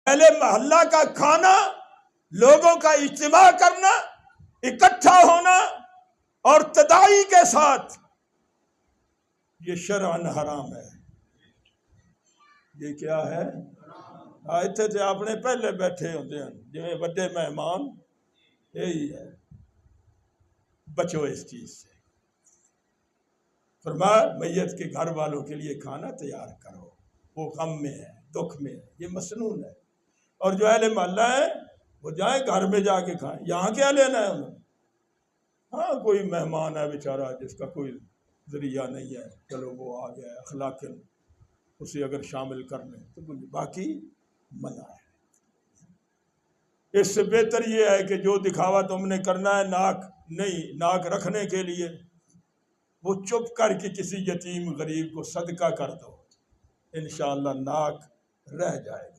اہل محلہ کا کھانا، لوگوں کا اجتماع کرنا، اکٹھا ہونا اور تداعی کے ساتھ، یہ شرعاً حرام ہے۔ یہ کیا ہے؟ اتنے تے اپنے پہلے بیٹھے ہوتے ہیں جویں بڑے مہمان، یہی ہے، بچو اس چیز سے۔ فرمایا میت کے گھر والوں کے لیے کھانا تیار کرو، وہ غم میں ہے، دکھ میں ہے، یہ مسنون ہے۔ اور جو اہل محلہ ہے وہ جائیں گھر میں جا کے کھائیں، یہاں کیا لینا ہے انہوں نے؟ ہاں کوئی مہمان ہے بیچارہ جس کا کوئی ذریعہ نہیں ہے، چلو وہ آ گیا ہے، اخلاقاً اسے اگر شامل کر لیں تو باقی منع ہے۔ اس سے بہتر یہ ہے کہ جو دکھاوا تم نے کرنا ہے ناک رکھنے کے لیے، وہ چپ کر کے کسی یتیم غریب کو صدقہ کر دو، انشاءاللہ ناک رہ جائے گا۔